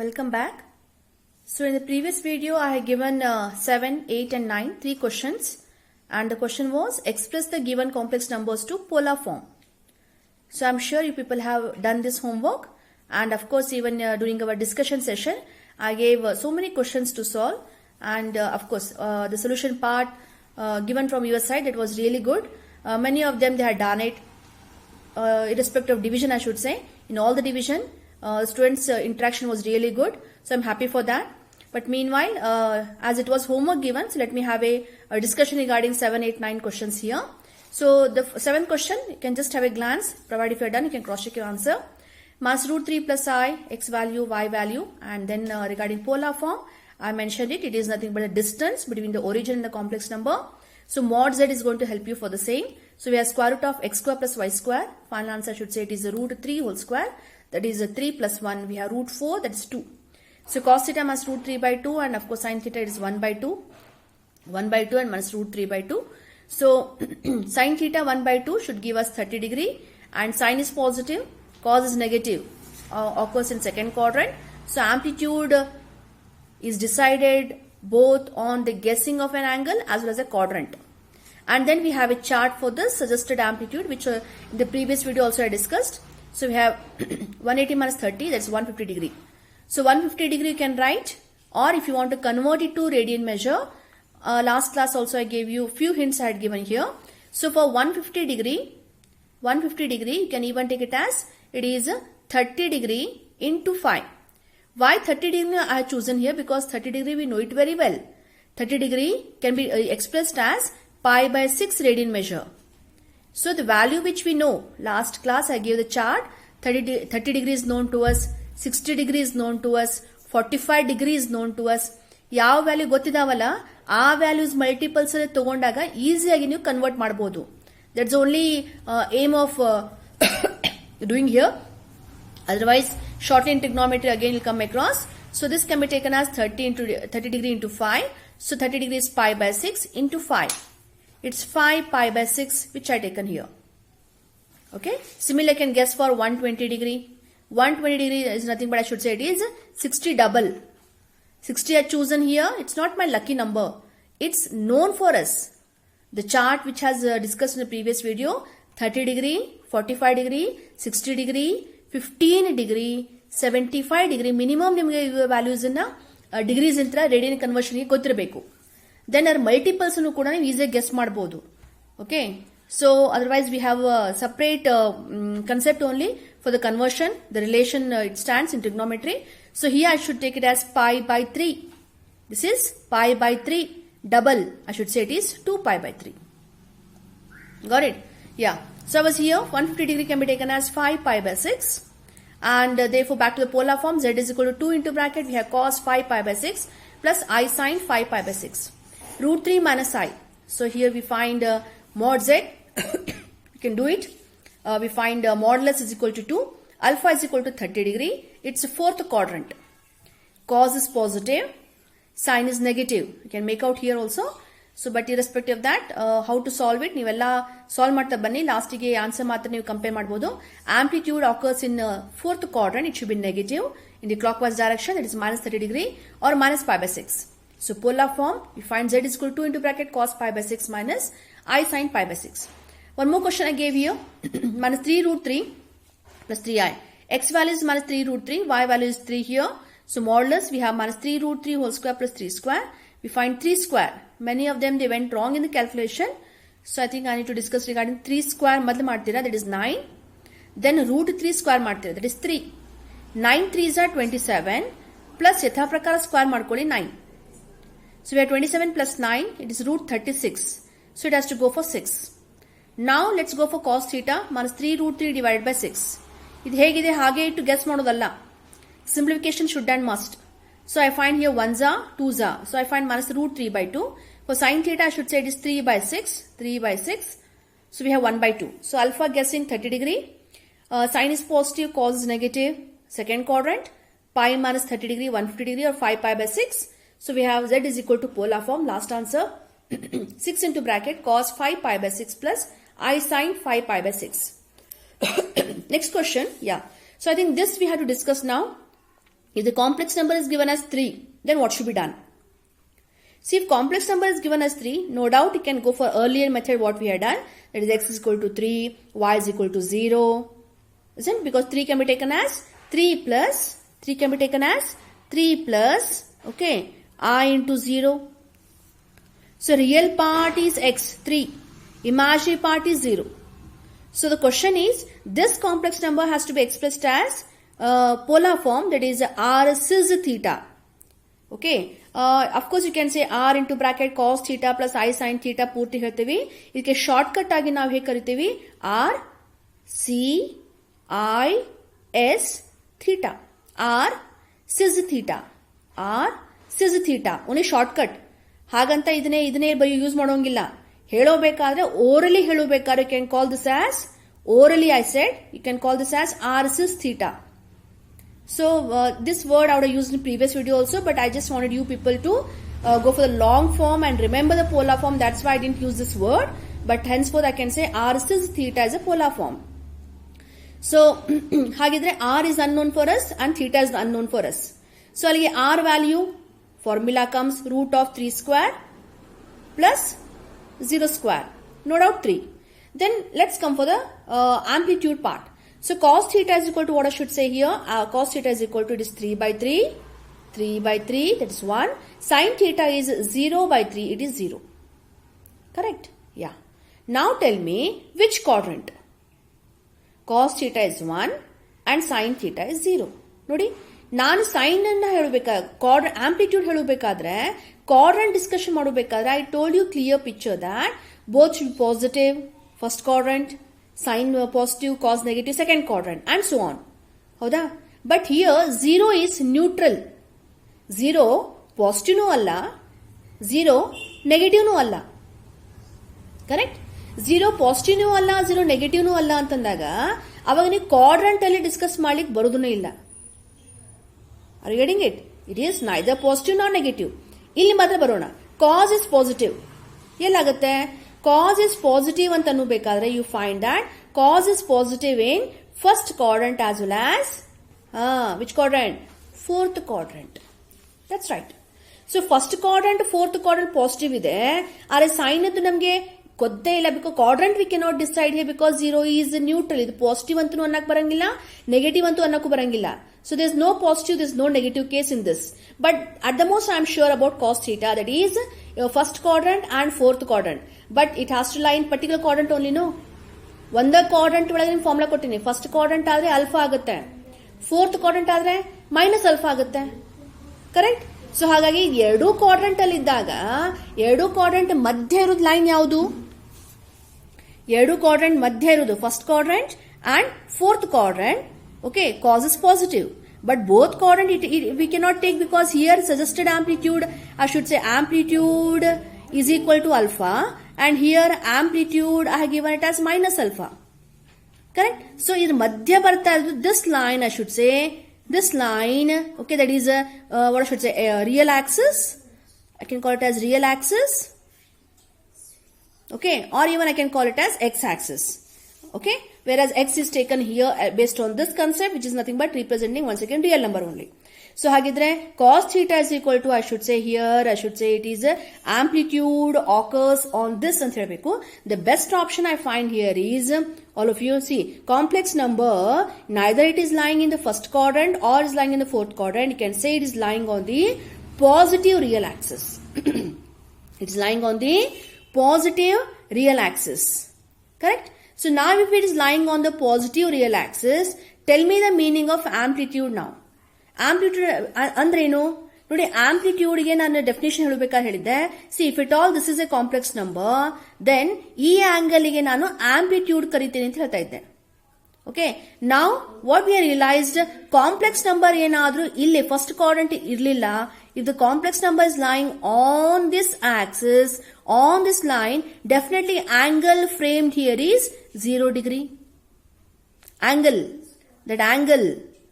Welcome back. So in the previous video I had given 7, 8 and 9 3 questions, and the question was express the given complex numbers to polar form. So I'm sure you people have done this homework, and of course even during our discussion session I gave so many questions to solve, and of course the solution part given from your side, it was really good. Many of them they had done it irrespective of division, I should say. In all the division students interaction was really good, so I'm happy for that. But meanwhile as it was homework given, so let me have a discussion regarding 7, 8, 9 questions here. So the 7th question, you can just have a glance, provided if you are done you can cross check your answer. Mass root 3 plus I, x value, y value, and then regarding polar form I mentioned it is nothing but a distance between the origin and the complex number. So mod z is going to help you for the same. So we have square root of x square plus y square. Final answer should say it is a root 3 whole square. That is a 3 plus 1. We have root 4, that is 2. So cos theta minus root 3 by 2, and of course sin theta is 1 by 2. 1 by 2 and minus root 3 by 2. So sin theta 1 by 2 should give us 30 degree, and sin is positive, cos is negative, occurs in second quadrant. So amplitude is decided both on the guessing of an angle as well as a quadrant. And then we have a chart for the suggested amplitude, which in the previous video also I discussed. So we have 180 minus 30, that's 150 degree. So 150 degree you can write, or if you want to convert it to radian measure, last class also I gave you few hints I had given here. So for 150 degree you can even take it as it is 30 degree into 5. Why 30 degree I have chosen here? Because 30 degree we know it very well. 30 degree can be expressed as pi by 6 radian measure. So the value which we know, last class I gave the chart, 30 degree is known to us, 60 degree is known to us, 45 degree is known to us. ಯಾವ value ಗೊತ್ತಿದಾವಲ್ಲ ಆ values multiples ಅಲ್ಲಿ ತಗೊಂಡಾಗ ಈಸಿಯಾಗಿ ನೀವು convert ಮಾಡಬಹುದು. That's only aim of doing here. Otherwise short in trigonometry again will come across. So this can be taken as 30 degree into 5. So 30 degree is pi by 6 into 5. It's 5 pi by 6 which I taken here. Okay. Similarly, I can guess for 120 degree. 120 degree is nothing but I should say it is 60 double. 60 I chosen here. It's not my lucky number. It's known for us. The chart which has discussed in the previous video, 30 degree, 45 degree, 60 degree, 15 degree, 75 degree minimum ನಿಮಗೆ values ಅನ್ನ degrees ಅಂತ radian conversion ಗೆ ಗೊತ್ತಿರಬೇಕು. Then ಅದರ multiples ಅನ್ನು ಕೂಡ ನೀವು ಈಸಿಯಾಗಿ ಗೆಸ್ ಮಾಡಬಹುದು. Okay, so otherwise we have separate concept only for the conversion. The relation it stands in trigonometry. So here I should take it as pi by 3. This is pi by 3 double. I should say it is 2 pi by 3. Got it? Yeah. So I was here 150 degree can be taken as 5 pi by 6, and therefore back to the polar form, z is equal to 2 into bracket we have cos 5 pi by 6 plus I sin 5 pi by 6 root 3 minus I. So here we find mod z. We can do it. We find modulus is equal to 2, alpha is equal to 30 degree. It's a fourth quadrant. Cos is positive, sin is negative. You can make out here also. So but irrespective of that how to solve it, ನೀವೆಲ್ಲ solve ಮಾಡ್ತಾ ಬನ್ನಿ. ಲಾಸ್ಟಿಗೆ answer ಮಾತ್ರ ನೀವು compare ಮಾಡಬಹುದು. Amplitude occurs in fourth quadrant. It should be negative in the clockwise direction. That is minus 30 degree or minus pi by 6. So polar form, we find z is equal to 2 into bracket cos pi by 6 minus I sin pi by 6. One more question I gave here. Minus 3 root 3 plus 3i. X value is minus 3 root 3. Y value is 3 here. So modulus we have minus 3 root 3 whole square plus 3 square. We find 3 square. Many of them they went wrong in the calculation. So I think I need to discuss regarding 3 square madlu ಮಾಡ್ತೀರಾ, that is 9. Then root 3 square ಮಾಡ್ತೀರಾ, that is 3. 9 3s are 27 plus ಯಥಾ ಪ್ರಕಾರ square ಮಾಡ್ಕೊಳ್ಳಿ 9. So we have 27 plus 9, it is root 36. So it has to go for 6. Now let's go for cos theta minus 3 root 3 divided by 6. ಇದು ಹೇಗಿದೆ ಹಾಗೆ ಇಟ್ಟು guess ಮಾಡೋದಲ್ಲ. Simplification should and must. So I find here 1s are, 2s are. So I find minus root 3 by 2. For sin theta I should say it is 3 by 6. 3 by 6. So we have 1 by 2. So alpha guessing 30 degree. Sin is positive, cos is negative. Second quadrant. Pi minus 30 degree, 150 degree or 5 pi by 6. So we have z is equal to polar form. Last answer 6 into bracket cos 5 pi by 6 plus I sin 5 pi by 6. Next question. Yeah. So I think this we have to discuss now. If the complex number is given as 3, then what should be done? See, if complex number is given as 3, no doubt you can go for earlier method what we had done. That is x is equal to 3, y is equal to 0. Isn't it? Because 3 can be taken as 3 plus, okay, I into 0. So real part is x, 3. Imaginary part is 0. So the question is, this complex number has to be expressed as polar form, that is r cis theta. Okay. Of course you can say r into bracket cos theta plus I sin theta ಪೂರ್ತಿ ಹೇಳ್ತೀವಿ. ಇದಕ್ಕೆ shortcut ಆಗಿ ನಾವು ಹೇಗೆ ಕರಿತೀವಿ? r c I s theta. r cis theta. Only shortcut. ಹಾಗಂತ ಇದನ್ನೇ ಬರೀ ಯೂಸ್ ಮಾಡೋಂಗಿಲ್ಲ. ಹೇಳೋಬೇಕಾದ್ರೆ orally ಹೇಳೋಬೇಕಾದ್ರೆ you can call this as orally. I said you can call this as r cis theta. So this word I would have used in previous video also, but I just wanted you people to go for the long form and remember the polar form. That's why I didn't use this word. But henceforth I can say r cis theta is a polar form. So hagidre r is unknown for us and theta is unknown for us. So alige r value formula comes root of 3 square plus 0 square. No doubt 3. Then let's come for the amplitude part. So cos theta is equal to what I should say here? Cos theta is equal to, it is 3 by 3, that is 1. Sin theta is 0 by 3, it is 0. Correct? Yeah. Now tell me which quadrant? Cos theta is 1 and sin theta is 0. Nodi, ನಾನು sign ಅನ್ನ ಹೇಳಬೇಕಾದ್ರೆ amplitude ಹೇಳಬೇಕಾದ್ರೆ quadrant discussion ಮಾಡಬೇಕಾದ್ರೆ I told you clear picture that both should be positive, first quadrant, sin positive, cos negative, second quadrant, and so on. ಹೌದಾ? But here 0 is neutral. 0 positive ನೂ ಅಲ್ಲ, 0 negative ನೂ ಅಲ್ಲ. Correct? 0 positive ನೂ ಅಲ್ಲ, 0 negative ನೂ ಅಲ್ಲ ಅಂತಂದಾಗ ಅವಾಗ ನೀವು ಕ್ವಾಡ್ರಂಟ್ ಅಲ್ಲಿ ಡಿಸ್ಕಸ್ ಮಾಡ್ಲಿಕ್ಕೆ ಬರೋದೂ ಇಲ್ಲ. Are you getting it? It is neither positive nor negative. ಇಲ್ಲಿ ಮಾತ್ರ ಬರೋಣ. Cos is positive. ಎಲ್ಲಾಗುತ್ತೆ? Cos is positive ಅಂತ ಅನ್ನಬೇಕಾದ್ರೆ you find that cos is positive in first quadrant as well as which quadrant? Fourth quadrant. That's right. So first quadrant, fourth quadrant positive ಇದೆ. ಆದರೆ sin ಅದು ನಮಗೆ ಗೊತ್ತೇ ಇಲ್ಲ, because quadrant we cannot decide here because 0 is neutral. ಇದು positive ಅಂತೂ ಅನ್ನಕ್ಕೆ ಬರಂಗಿಲ್ಲ, ನೆಗೆಟಿವ್ ಅಂತೂ ಅನ್ನಕ್ಕೂ ಬರಂಗಿಲ್ಲ. So there is no positive, there is no negative case in this. But at the most I am sure about cos theta, that is first quadrant and fourth quadrant. But it has to lie in particular quadrant only, no? ಒಂದ quadrant ಒಳಗೆ ನಾನು formula ಕೊಟ್ಟಿನಿ. First quadrant ಆದ್ರೆ alpha ಆಗುತ್ತೆ, fourth quadrant ಆದ್ರೆ minus alpha ಆಗುತ್ತೆ. Correct? So ಹಾಗಾಗಿ ಎರಡೂ ಕ್ವಾಡ್ರಂಟ್ ಅಲ್ಲಿ ಇದ್ದಾಗ ಎರಡೂ ಕ್ವಾಡ್ರಂಟ್ ಮಧ್ಯ ಇರೋದು ಲೈನ್ ಯಾವುದು? ಎರಡು ಕ್ವಾಡ್ರಂಟ್ ಮಧ್ಯ ಇರೋದು first quadrant and fourth quadrant. Okay, cos is positive, but both quadrant we cannot take because here suggested amplitude, I should say amplitude is equal to alpha, and here amplitude I have given it as minus alpha. Correct? So in madhya barta this line, I should say this line, okay, that is what I should say real axis. I can call it as real axis, okay, or even I can call it as x axis. Okay, whereas x is taken here based on this concept, which is nothing but representing once again real number only. So hagidre cos theta is equal to, I should say here, I should say it is amplitude occurs on this ant helbeku. The best option I find here is, all of you see, complex number neither it is lying in the first quadrant or is lying in the fourth quadrant. You can say it is lying on the positive real axis. It is lying on the positive real axis. Correct? So now if it is lying on the positive real axis, tell me the meaning of amplitude now. Amplitude ಅಂದ್ರೆ ಏನು ನೋಡಿ? Amplitude ಗೆ ನಾನು definition ಹೇಳಬೇಕಾದ್ರೆ ಹೇಳಿದ್ದೆ, see if it all this is a complex number, then ಈ angle ಗೆ ನಾನು ಆಂಪ್ಲಿಟ್ಯೂಡ್ ಕರಿತೀನಿ ಅಂತ ಹೇಳ್ತಾ ಇದ್ದೆ. ಓಕೆ, ನಾವು what we realised, complex number ಏನಾದ್ರೂ ಇಲ್ಲಿ ಫಸ್ಟ್ ಕ್ವಾಡ್ರಂಟ್ ಇರಲಿಲ್ಲ, if the complex number is lying on this axis, on this line, definitely angle framed here is 0 degree. Angle, that angle,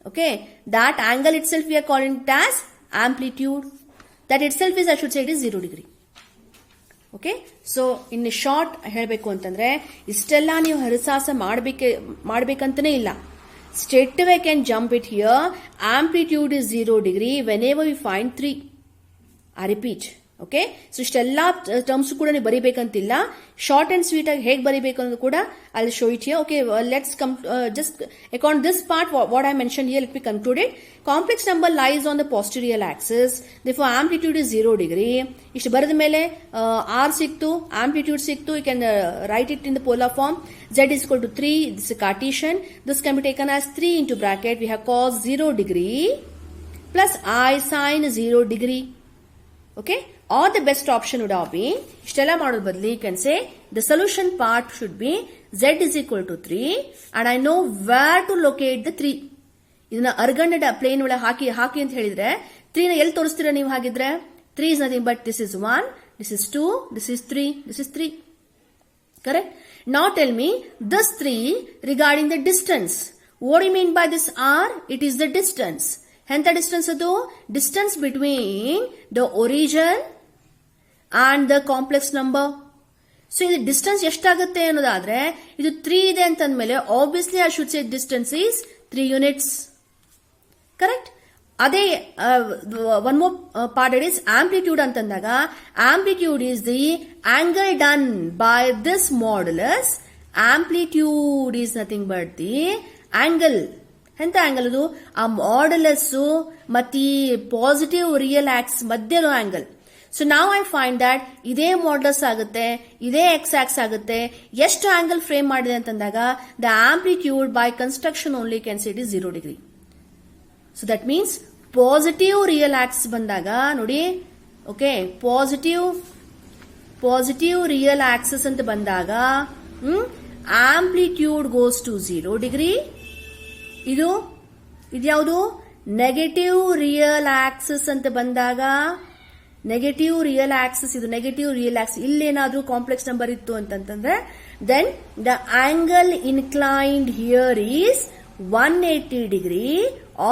okay, that angle itself we are calling it as amplitude. That itself is, I should say, it is 0 degree. Okay, so in a short ಹೇಳಬೇಕು ಅಂತಂದ್ರೆ ಇಷ್ಟೆಲ್ಲ ನೀವು ಹರಸಾಸ ಮಾಡಬೇಕಂತನೇ ಇಲ್ಲ. straight away can jump it here. Amplitude is 0 degree whenever we find 3. I repeat. Okay, so ಇಷ್ಟೆಲ್ಲ terms ಕೂಡ ನೀವು ಬರಿಬೇಕಂತಿಲ್ಲ. Short and sweet ಆಗಿ ಹೇಗೆ ಬರಿಬೇಕು ಅನ್ನೋದು ಕೂಡ ಅಲ್ಲಿ show it here. Okay, let's come just according this part what I mention here, let be concluded. Complex number lies on the posterior axis, therefore amplitude is 0 degree. ಇಷ್ಟು ಬರೆದ ಮೇಲೆ R ಸಿಕ್ತು, ಆಂಪ್ಲಿಟ್ಯೂಡ್ ಸಿಕ್ತು. You can write it in the polar form. Z is equal to 3, this is Cartesian. This can be taken as 3 into bracket. We have cos 0 degree plus I sin 0 degree. Okay, or the best option would have been, ishtella ಮಾಡೋದು ಬದಲಿ you can say the solution part should be Z is equal to 3 and I know where to locate the 3. ಇದನ್ನ ಅರ್ಗಂಡ plane ಒಳಗೆ ಹಾಕಿ ಅಂತ ಹೇಳಿದ್ರೆ 3 ನ ಎಲ್ಲಿ ತೋರಿಸ್ತೀರಾ ನೀವು? ಹಾಗಿದ್ರೆ 3 is nothing but this is 1, this is 2, this is 3, this is 3. Correct? Now tell me this 3 regarding the distance. What do you mean by this R? It is the distance. ಎಂತ distance ಅದು? Distance between the origin and the complex number. So ಇದು distance ಎಷ್ಟಾಗುತ್ತೆ ಅನ್ನೋದಾದ್ರೆ, ಇದು 3 ಇದೆ ಅಂತಂದ್ಮೇಲೆ obviously I should say distance is 3 units. Correct? ಅದೇ one more part it is amplitude ಅಂತಂದಾಗ, amplitude is the angle done by this modulus. Amplitude is nothing but the angle. ಎಂತ angle ಅದು? ಆ ಮಾಡ್ಯುಲಸ್ ಮತ್ತೆ ಪಾಸಿಟಿವ್ ರಿಯಲ್ ಆಕ್ಸ್ ಮಧ್ಯದ angle. So ನಾವು I find that ಇದೇ modulus ಆಗುತ್ತೆ, ಇದೇ ಎಕ್ಸ್ ಆಕ್ಸ್ ಆಗುತ್ತೆ. ಎಷ್ಟು ಆಂಗಲ್ ಫ್ರೇಮ್ ಮಾಡಿದೆ ಅಂತಂದಾಗ the amplitude by construction only can say it is 0 degree. So that means positive real axis ಬಂದಾಗ ನೋಡಿ, ಓಕೆ, ಪಾಸಿಟಿವ್ ರಿಯಲ್ ಆಕ್ಸಸ್ ಅಂತ ಬಂದಾಗ ಆಂಪ್ಲಿಟ್ಯೂಡ್ ಗೋಸ್ ಟು 0 ಡಿಗ್ರಿ. ಇದ್ಯಾವುದು? ನೆಗೆಟಿವ್ ರಿಯಲ್ ಆಕ್ಸಿಸ್ ಅಂತ ಬಂದಾಗ, ನೆಗೆಟಿವ್ ರಿಯಲ್ ಆಕ್ಸಿಸ್, ಇದು ನೆಗೆಟಿವ್ ರಿಯಲ್ ಆಕ್ಸಿಸ್. ಇಲ್ಲೇನಾದ್ರೂ complex number ಇತ್ತು ಅಂತಂದ್ರೆ then the angle inclined here is 180 degree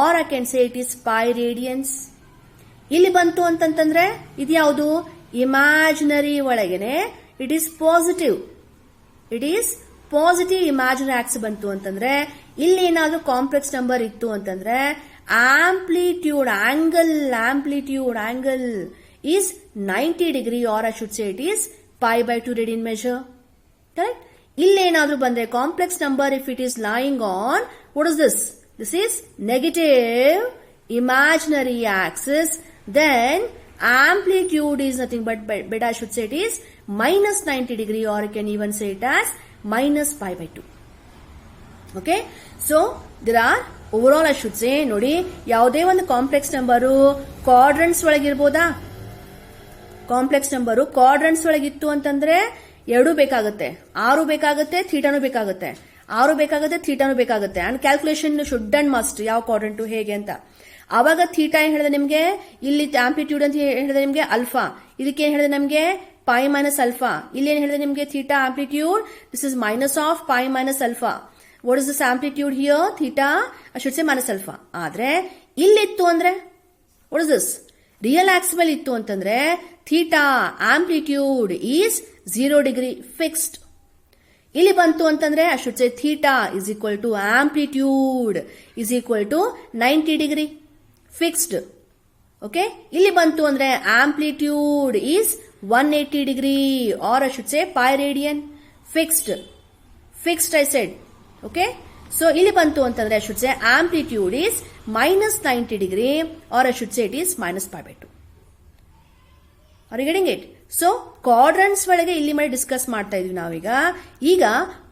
or I can say it is pi radians. ಇಲ್ಲಿ ಬಂತು ಅಂತಂತಂದ್ರೆ ಇದ್ಯಾವುದು? ಇಮ್ಯಾಜಿನರಿ ಒಳಗೇನೆ it is positive. It is positive imaginary axis ಬಂತು ಅಂತಂದ್ರೆ, ಇಲ್ಲಿ ಏನಾದ್ರೂ ಕಾಂಪ್ಲೆಕ್ಸ್ ನಂಬರ್ ಇತ್ತು ಅಂತಂದ್ರೆ amplitude angle is 90 degree or I should say it is π/2 radian measure. Correct? ಇಲ್ಲೇನಾದ್ರೂ ಬಂದ್ರೆ complex number if it is lying on what is this? This is negative imaginary axis. Then amplitude is nothing but I should say it is -90 degree or you can even say it as -π/2. Okay, so there are over I should say, ನೋಡಿ, ಯಾವುದೇ ಒಂದು complex number quadrants ಒಳಗಿರ್ಬೋದಾ? Complex number quadrants ಒಳಗಿತ್ತು ಅಂತಂದ್ರೆ 2 ಬೇಕಾಗುತ್ತೆ, 6 ಬೇಕಾಗುತ್ತೆ, ಥೀಟಾನು ಬೇಕಾಗುತ್ತೆ, 6 ಬೇಕಾಗುತ್ತೆ, ಥೀಟಾನು ಬೇಕಾಗುತ್ತೆ. And calculation should and must ಯಾವ ಕ್ವಾಡ್ರೆಂಟ್ ಹೇಗೆ ಅಂತ. ಅವಾಗ ಥೀಟಾ ಏನ್ ಹೇಳಿದೆ ನಿಮ್ಗೆ? ಇಲ್ಲಿ ಆಂಪ್ಲಿಟ್ಯೂಡ್ ಅಂತ ಹೇಳಿದೆ ನಿಮ್ಗೆ ಅಲ್ಫಾ. ಇದಕ್ಕೆ ಏನ್ ಹೇಳಿದೆ ನಮ್ಗೆ? π ಮೈನಸ್ ಅಲ್ಫಾ. ಇಲ್ಲಿ ಏನ್ ಹೇಳಿದೆ ನಿಮ್ಗೆ? Theta amplitude, this is minus of π minus alpha. What is this amplitude here? Theta I should say minus alpha. ಆದ್ರೆ ಇಲ್ಲಿತ್ತು ಅಂದ್ರೆ what is this? Real axis ಮೇಲೆ ಇತ್ತು ಅಂತಂದ್ರೆ theta amplitude is 0 degree fixed. ಇಲ್ಲಿ ಬಂತು ಅಂತಂದ್ರೆ I should say theta is equal to amplitude is equal to 90 degree fixed. Okay, ಇಲ್ಲಿ ಬಂತು ಅಂದ್ರೆ amplitude is 180 degree or I should say pi radian fixed I said. Okay, so ಇಲ್ಲಿ ಬಂತು ಅಂತಂದ್ರೆ I should say amplitude is -90 degree or I should say it is -π/2. Are you getting it? So quadrants ಒಳಗೆ ಇಲ್ಲಿ ಮೇಲೆ discuss ಮಾಡ್ತಾ ಇದ್ವಿ ನಾವೀಗ. ಈಗ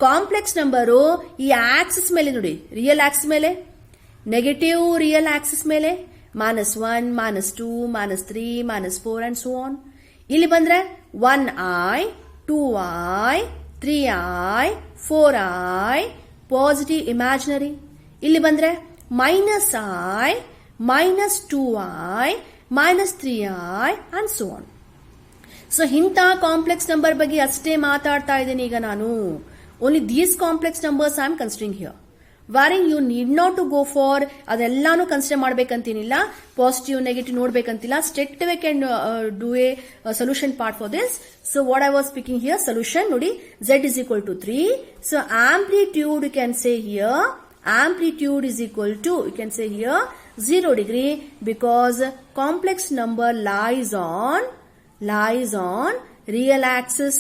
ಕಾಂಪ್ಲೆಕ್ಸ್ ನಂಬರು ಈ ಆಕ್ಸಿಸ್ ಮೇಲೆ ನೋಡಿ, ರಿಯಲ್ ಆಕ್ಸಿಸ್ ಮೇಲೆ, ನೆಗೆಟಿವ್ ರಿಯಲ್ ಆಕ್ಸಿಸ್ ಮೇಲೆ -1, -2, -3, -4 ಅಂಡ್ ಸೋ ಆನ್. ಇಲ್ಲಿ ಬಂದ್ರೆ 1i, 2i, 3i, 4i positive imaginary. ಇಲ್ಲಿ ಬಂದ್ರೆ -i, -2i, -3i and so on. So ಇಂಥ ಕಾಂಪ್ಲೆಕ್ಸ್ ನಂಬರ್ ಬಗ್ಗೆ ಅಷ್ಟೇ ಮಾತಾಡ್ತಾ ಇದ್ದೀನಿ ಈಗ ನಾನು. Only these complex numbers I am considering here. Worrying you need not to go for ಅದೆಲ್ಲಾನು ಕನ್ಸಿಡರ್ ಮಾಡ್ಬೇಕಂತೇನಿಲ್ಲ, ಪಾಸಿಟಿವ್ ನೆಗೆಟಿವ್ ನೋಡ್ಬೇಕಂತಿಲ್ಲ. Straight away can do a solution part for this. So what I was speaking here, solution ನೋಡಿ, Z is equal to 3. So amplitude can say here amplitude is equal to, you can say here 0 degree, because complex number lies on real axis.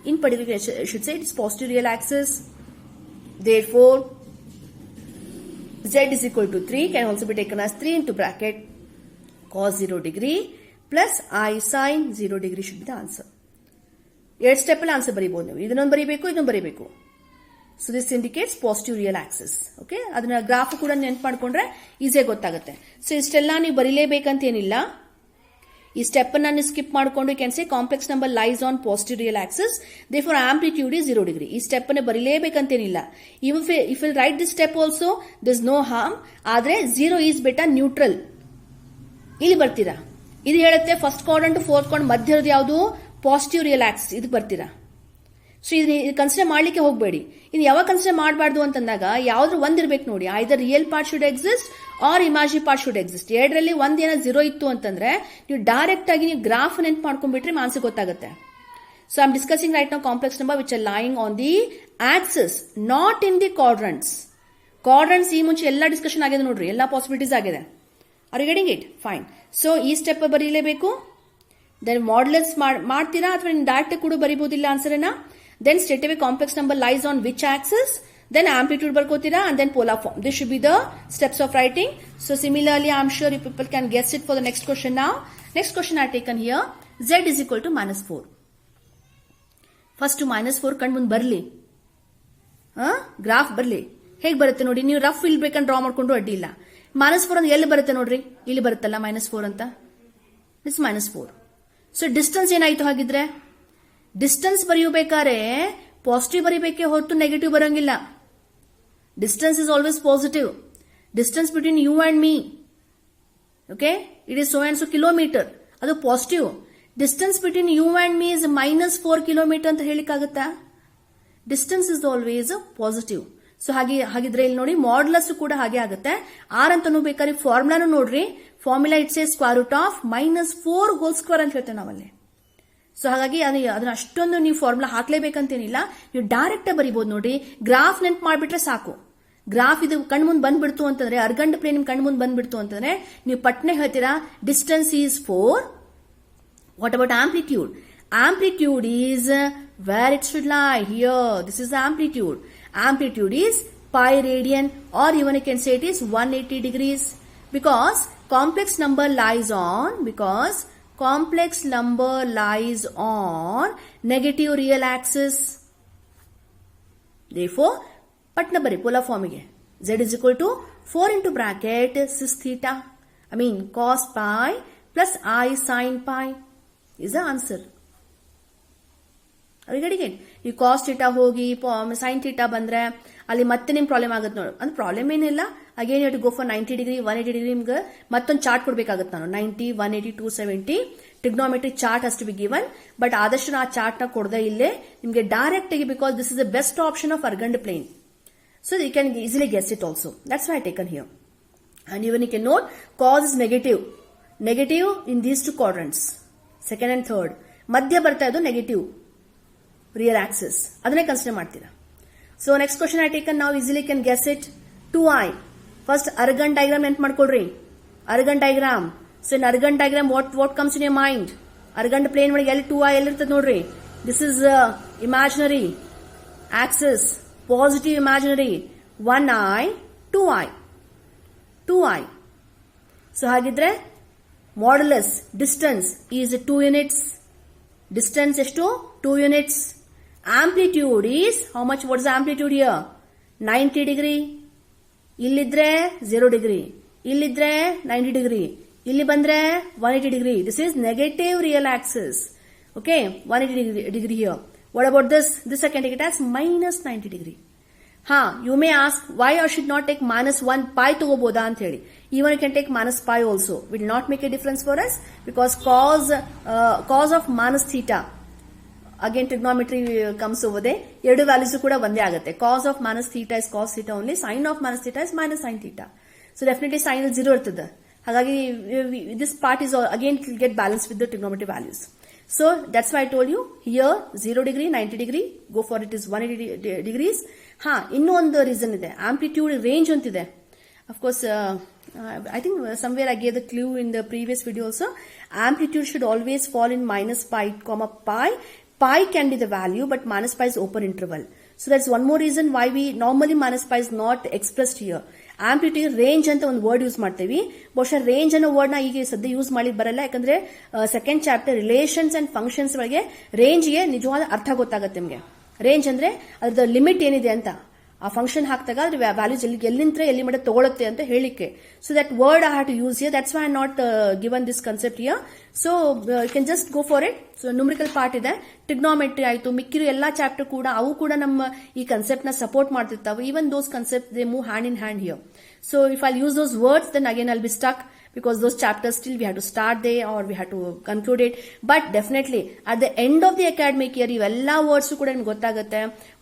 In particular, I should say it is positive real axis. Therefore, z is equal to 3 can also be taken as 3 into bracket cos 0 degree plus I sin 0 degree should be the answer. Third step ಅಲ್ಲಿ answer ಬರೀಬಹುದು ನೀವು. ಇದನ್ನೊಂದು ಬರೀಬೇಕು, ಇದನ್ನು ಬರೀಬೇಕು. So this indicates positive real Axis. Okay, ಅದನ್ನ graph ಕೂಡ ನೆನಪು ಮಾಡ್ಕೊಂಡ್ರೆ ಈಸಿಯಾಗಿ ಗೊತ್ತಾಗುತ್ತೆ. ಸೊ ಇಷ್ಟೆಲ್ಲ ನೀವು ಬರೀಲೇಬೇಕಂತ ಏನಿಲ್ಲ. ಈ ಸ್ಟೆಪ್ ಅನ್ನ ನೀವು ಸ್ಕಿಪ್ ಮಾಡ್ಕೊಂಡು you can say complex number lies on positive real axis, therefore amplitude is 0 degree. ಈ ಸ್ಟೆಪ್ ಅನ್ನು ಬರೀಲೇಬೇಕಂತೇನಿಲ್ಲ. If will write this step also this no harm. ಆದ್ರೆ 0 ಈಸ್ ಬೆಟರ್ ನ್ಯೂಟ್ರಲ್. ಇಲ್ಲಿ ಬರ್ತೀರಾ, ಇದು ಹೇಳುತ್ತೆ first quadrant to fourth quadrant ಮಧ್ಯ ಇರೋದು ಯಾವುದು, ಪಾಸಿಟಿವ್ ರಿಯಲ್ ಆಕ್ಸಿಸ್. ಇದು ಬರ್ತೀರಾ. ಸೊ ಇದು ಕನ್ಸಿಡರ್ ಮಾಡ್ಲಿಕ್ಕೆ ಹೋಗಬೇಡಿ. ಇದು ಯಾವಾಗ ಕನ್ಸಿಡರ್ ಮಾಡಬಾರ್ದು ಅಂತಂದಾಗ ಯಾವ್ದು ಒಂದಿರ್ಬೇಕು ನೋಡಿ. Either real part should exist or imaginary part should exist. ಎರಡರಲ್ಲಿ ಒಂದೇನ 0 ಇತ್ತು ಅಂತಂದ್ರೆ ನೀವು ಡೈರೆಕ್ಟ್ ಆಗಿ ನೀವು ಗ್ರಾಫ್ ನೆನ್ಪು ಮಾಡ್ಕೊಂಡ್ಬಿಟ್ರೆ ಆನ್ಸರ್ ಗೊತ್ತಾಗುತ್ತೆ. So I am discussing right now complex number which are lying on the axis, not in the quadrants. Quadrants ಈ ಮುಂಚೆ ಎಲ್ಲ ಡಿಸ್ಕಷನ್ ಆಗಿದೆ ನೋಡ್ರಿ, ಎಲ್ಲ ಪಾಸಿಬಿಲಿಟೀಸ್ ಆಗಿದೆ. Are you getting it? Fine. So ಈ ಸ್ಟೆಪ್ ಬರೀಲೇಬೇಕು. ದೆನ್ ಮಾಡ್ಯುಲಸ್ ಮಾಡ್ತೀರಾ ಅಥವಾ ನೀವು ಡೈರೆಕ್ಟ್ ಕೂಡ ಬರೀಬಹುದಿಲ್ಲ ಆನ್ಸರ್ ಅನ್ನ. Then straight away complex number lies on which axis, then amplitude ಬರ್ಕೋತೀರಾ, and then polar form. This should be the steps of writing. So similarly, I'm sure you people can guess it for the next question now. Next question I taken here, z is equal to -4. First -4 ಕಂಡು ಮುಂದೆ ಬರಲಿ, graph ಬರಲಿ. ಹೇಗೆ ಬರುತ್ತೆ ನೋಡಿ, ನೀವು rough ಇಲ್ಲಿ ಬೇಕಂದ್ರೆ ಡ್ರಾ ಮಾಡ್ಕೊಂಡು ಅಡ್ಡಿ ಇಲ್ಲ. -4 ಅಂದ್ರೆ ಎಲ್ಲಿ ಬರುತ್ತೆ ನೋಡ್ರಿ, ಇಲ್ಲಿ ಬರುತ್ತಲ್ಲ -4 ಅಂತ. ಇಟ್ಸ್ -4. ಸೊ ಡಿಸ್ಟೆನ್ಸ್ ಏನಾಯ್ತು ಹಾಗಿದ್ರೆ, ಡಿಸ್ಟೆನ್ಸ್ ಬರೆಯಬೇಕಾದ್ರೆ ಪಾಸಿಟಿವ್ ಬರೀಬೇಕೆ ಹೊರತು ನೆಗೆಟಿವ್ ಬರೋಂಗಿಲ್ಲ. Distance is always positive. Distance between you and me, okay, it is so and so kilometer, ಅದು positive. Distance between you and me is -4 kilometer ಅಂತ ಹೇಳಿಕ್ಕಾಗತ್ತಾ? Distance is always positive. So ಹಾಗಿದ್ರೆ ಇಲ್ಲಿ ನೋಡಿ modulus ಕೂಡ ಹಾಗೆ ಆಗುತ್ತೆ. ಆರ್ ಅಂತ ಬೇಕಾದ್ರೆ ಫಾರ್ಮುಲಾನು ನೋಡ್ರಿ, formula it's a square root of -4 whole square ಅಂತ ಹೇಳ್ತೇವೆ ನಾವಲ್ಲಿ. ಸೊ ಹಾಗಾಗಿ ಅದನ್ನ ಅಷ್ಟೊಂದು ನೀವು ಫಾರ್ಮುಲಾ ಹಾಕ್ಲೇಬೇಕಂತೇನಿಲ್ಲ, ನೀವು ಡೈರೆಕ್ಟ್ ಬರೀಬಹುದು ನೋಡಿ. ಗ್ರಾಫ್ ನೆನ್ಪು ಮಾಡ್ಬಿಟ್ರೆ ಸಾಕು. ಗ್ರಾಫ್ ಇದು ಕಣ್ ಮುಂದೆ ಬಂದ್ಬಿಡ್ತು ಅಂತಂದ್ರೆ, ಅರ್ಗಂಡ್ ಪ್ಲೇನ್ ನಿಮ್ ಕಣ್ ಮುಂದೆ ಬಂದ್ಬಿಡ್ತು ಅಂತಂದ್ರೆ ನೀವು ಪಟ್ನೆ ಹೇಳ್ತೀರಾ distance is 4. What about amplitude? Amplitude is where it should lie, here. This is amplitude. Amplitude is pi radian, or even you can say it is 180 degrees, because complex number lies on negative real axis. Therefore, patna bari polar form ge z is equal to 4 into bracket cis theta, I mean cos pi plus I sin pi is the answer. ಈ cos theta ಹೋಗಿ sine theta ಬಂದ್ರೆ ಅಲ್ಲಿ ಮತ್ತೆ ನಿಮ್ problem ಆಗುತ್ತೆ ನೋಡಿ. ಅಂದ್ರೆ problem ಏನಿಲ್ಲ, again you to go for 90 degree 180 degree. ನಿಮ್ಗೆ ಮತ್ತೊಂದು ಚಾರ್ಟ್ ಕೊಡ್ಬೇಕಾಗುತ್ತೆ. ನಾನು 90 180 270 ಟ್ರಿಗ್ನೋಮೆಟ್ರಿ ಚಾರ್ಟ್ ಅಷ್ಟು ಬಿ ಗಿವನ್. ಬಟ್ ಆದಷ್ಟು ಆ ಚಾರ್ಟ್ ನ ಕೊಡದೆ ಇಲ್ಲೇ ನಿಮ್ಗೆ ಡೈರೆಕ್ಟ್ ಆಗಿ, because this is the best option of Argand plane. So you can easily guess it also. That's why I taken here. And even you can note cos is negative in these two quadrants, second and third. ಮಧ್ಯ ಬರ್ತಾ ಇದ್ದು negative real axis, ಅದನ್ನೇ consider ಮಾಡ್ತೀರಾ. So next question I taken ನಾವು easily can guess it. 2i. First Argand diagram ನೆನ್ಪು ಮಾಡ್ಕೊಳ್ರಿ. Argand diagram. So in Argand diagram what comes in your mind? Argand plane ಒಳಗೆ ಎಲ್ಲಿ 2i ಎಲ್ಲಿರ್ತದೆ ನೋಡ್ರಿ. This is imaginary axis, positive imaginary. 1i 2i. So ಹಾಗಿದ್ರೆ modulus distance is 2 units. Distance ಎಷ್ಟು? 2 units. Amplitude is how much? What is the amplitude here? 90 degree. ಇಲ್ಲಿದ್ರೆ 0 degree. ಇಲ್ಲಿದ್ರೆ 90 degree. ಇಲ್ಲಿ ಬಂದ್ರೆ 180 degree. This is negative real axis. Okay, 180 degree here. What about this? This I can take it as -90 degree. You may ask why I should not take -1 pi ತಗೋಬೋದಾ ಅಂತ ಹೇಳಿ. Even you can take -pi also. Will not make a difference for us, because cos of -theta. Again trigonometry comes over there. ಎರಡು values ಕೂಡ ಒಂದೇ ಆಗುತ್ತೆ. Cos of -theta is cos theta only. Sin of -theta is -sin theta. So definitely sin is 0 ಇರ್ತದೆ. ಹಾಗಾಗಿ this part is again it will get balanced with the trigonometry values. So that's why I told you here 0 degree, 90 degree, go for it is 180 degrees. ಇನ್ನೂ ಒಂದು reason ಇದೆ, amplitude range ಅಂತಿದೆ. Of course I think somewhere I gave the clue in the previous video also. Amplitude should always fall in minus pi, comma pi. Pi can be the value, but minus pi is open interval. So that's one more reason why we normally minus pi is not expressed here. Amplitude range ಅಂತ ಒಂದು word use ಮಾಡ್ತೀವಿ. ಬಹುಶಃ range ಅನ್ನೋ word ನ ಈಗ ಸದ್ಯ use ಮಾಡಿ ಬರಲ್ಲ, ಯಾಕಂದ್ರೆ second chapter relations and functions ಒಳಗೆ ರೇಂಜ್ಗೆ ನಿಜವಾದ ಅರ್ಥ ಗೊತ್ತಾಗುತ್ತೆ ನಿಮಗೆ. ರೇಂಜ್ ಅಂದ್ರೆ ಅದ್ರ ಲಿಮಿಟ್ ಏನಿದೆ ಅಂತ, ಆ ಫಂಕ್ಷನ್ ಹಾಕಿದಾಗ ಅದ್ರ ವ್ಯಾಲ್ಯೂಸ್ ಎಲ್ಲಿಂದ ಎಲ್ಲಿ ಮಟ್ಟ ತಗೊಳುತ್ತೆ ಅಂತ ಹೇಳಿಕೆ. So that word I have to use here, that's why I not given this concept here. So you can just go for it. So numerical part ಇದೆ, ಟ್ರಿಗ್ನೋಮೆಟ್ರಿ ಆಯ್ತು, ಮಿಕ್ಕಿರೋ ಎಲ್ಲಾ ಚಾಪ್ಟರ್ ಕೂಡ ಅವು ಕೂಡ ನಮ್ಮ ಈ ಕನ್ಸೆಪ್ಟ್ ನ ಸಪೋರ್ಟ್ ಮಾಡ್ತಿರ್ತಾವೆ. Even those concept they move hand in hand here. So if I'll use those words, then again I'll be stuck, because those chapters still we have to start there or we have to conclude it. But definitely at the end of the academic year, ivella words kuda nimage gottagutte.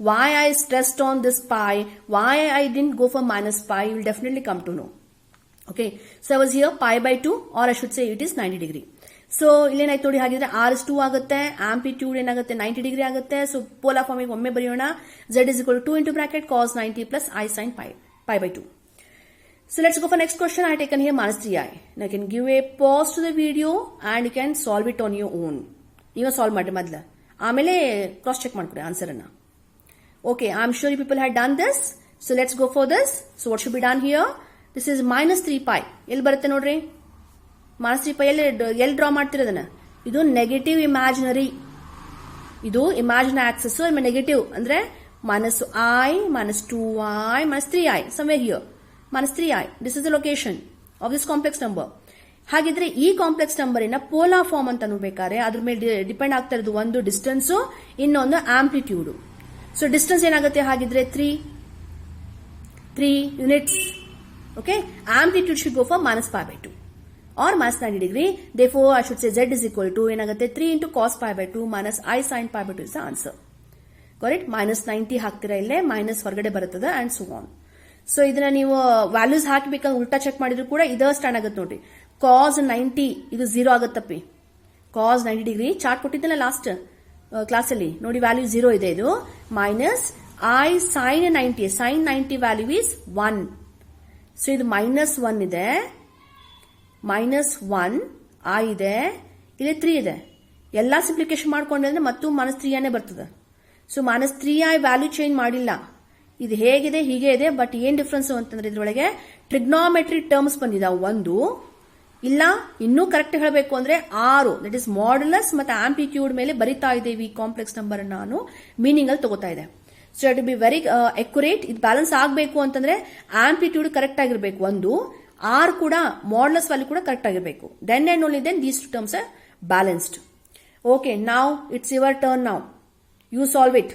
Why I stressed on this pi, why I didn't go for minus pi, you will definitely come to know. Okay, so I was here pi by 2, or I should say it is 90 degree. So ಇಲ್ಲೇನಾಯ್ತು ನೋಡಿ, ಹಾಗಿದ್ರೆ R is 2 ಆಗುತ್ತೆ, amplitude ಏನಾಗುತ್ತೆ 90 degree ಆಗುತ್ತೆ. So polar ಫಾರ್ಮಿಗೆ ಒಮ್ಮೆ ಬರೆಯೋಣ. Z is equal to 2 into bracket cos 90 plus I sin pi by 2. So let's go for next question. I have taken here minus 3i. Now you can give a pause to the video and you can solve it on your own. Even solve ಮಾಡಿ ಮೊದಲ, ಆಮೇಲೆ cross check ಮಾಡ್ಕೊಡಿ answer ಅನ್ನ. Okay, I'm sure you people had done this. So let's go for this. So what should be done here? This is minus 3 pi. ಎಲ್ಲಿ ಬರುತ್ತೆ ನೋಡ್ರಿ, minus 3 pi ಎಲ್ಲಿ draw ಮಾಡ್ತಿರೋದನ್ನ, ಇದು ನೆಗೆಟಿವ್ ಇಮ್ಯಾಜಿನರಿ, ಇದು imaginary access. Negative ಅಂದ್ರೆ minus I, minus 2i, minus 3i, somewhere here. minus 3i. This is the location of this complex number. ಹಾಗಿದ್ರೆ ಈ complex number ಇನ್ನ ಪೋಲಾರ್ ಫಾರ್ಮ್ ಅಂತ ಬೇಕಾದ್ರೆ ಅದ್ರ ಮೇಲೆ ಡಿಪೆಂಡ್ ಆಗ್ತಾ ಇರೋದು ಒಂದು ಡಿಸ್ಟೆನ್ಸ್, ಇನ್ನೊಂದು ಆಂಪ್ಲಿಟ್ಯೂಡ್. ಸೊ ಡಿಸ್ಟೆನ್ಸ್ ಏನಾಗುತ್ತೆ ಹಾಗಿದ್ರೆ 3 units. Okay, amplitude should go for minus pi by 2 or minus 90 degree. Therefore I should say Z is equal to ಏನಾಗುತ್ತೆ 3 into cos pi by 2 minus I sin pi by 2 is the answer. Correct? minus 90 ಹಾಕ್ತಿರ ಇಲ್ಲೇ, minus ಹೊರಗಡೆ ಬರುತ್ತದೆ and so on. So ಇದನ್ನ ನೀವು values ಹಾಕಬೇಕಂದ್ರೆ ಉಲ್ಟಾ check ಮಾಡಿದ್ರು ಕೂಡ ಇದ ಸ್ಟ್ಯಾಂಡ್ ಆಗುತ್ತೆ ನೋಡ್ರಿ. ಕಾಸ್ 90 ಇದು 0 ಆಗುತ್ತಪ್ಪಿ. ಕಾಸ್ 90 ಡಿಗ್ರಿ ಚಾರ್ಟ್ ಕೊಟ್ಟಿದ್ದಲ್ಲ ಲಾಸ್ಟ್ ಕ್ಲಾಸ್ ಅಲ್ಲಿ ನೋಡಿ, ವ್ಯಾಲ್ಯೂ 0 ಇದೆ. ಇದು minus i sine 90, sine 90 value is 1. So ಇದು minus 1 ಇದೆ, minus 1 ಐ ಇದೆ, ಇಲ್ಲಿ 3 ಇದೆ. ಎಲ್ಲಾ ಸಿಂಪ್ಲಿಫಿಕೇಶನ್ ಮಾಡ್ಕೊಂಡ್ರೆ ಮತ್ತು minus 3 ಆನೇ ಬರ್ತದೆ. So minus 3i value change ಮಾಡಿಲ್ಲ, ಇದು ಹೇಗಿದೆ ಹೀಗೆ ಇದೆ. ಬಟ್ ಏನ್ ಡಿಫ್ರೆನ್ಸ್ ಅಂತಂದ್ರೆ ಇದ್ರೊಳಗೆ ಟ್ರಿಗ್ನೋಮೆಟ್ರಿ ಟರ್ಮ್ಸ್ ಬಂದಿದಾವೆ ಒಂದು, ಇಲ್ಲ ಇನ್ನೂ ಕರೆಕ್ಟ್ ಹೇಳಬೇಕು ಅಂದ್ರೆ 6, ದಟ್ ಇಸ್ ಮಾಡ್ಯುಲಸ್ ಮತ್ತೆ ಆಂಪ್ಲಿಟ್ಯೂಡ್ ಮೇಲೆ ಬರಿತಾ ಇದ್ದೇವೆ ಈ ಕಾಂಪ್ಲೆಕ್ಸ್ ನಂಬರ್ ನಾನು ಮೀನಿಂಗ್ ಅಲ್ಲಿ ತಗೋತಾ ಇದೆ. So to be very accurate, ಇದು ಬ್ಯಾಲೆನ್ಸ್ ಆಗಬೇಕು ಅಂತಂದ್ರೆ ಆಂಪ್ಲಿಟ್ಯೂಡ್ ಕರೆಕ್ಟ್ ಆಗಿರ್ಬೇಕು ಒಂದು, ಆರ್ ಕೂಡ ಮಾಡ್ಯುಲಸ್ ವ್ಯಾಲ್ಯೂ ಕೂಡ ಕರೆಕ್ಟ್ ಆಗಿರ್ಬೇಕು. Then and only then these two terms are balanced. Okay, now it's your turn. Now you solve it.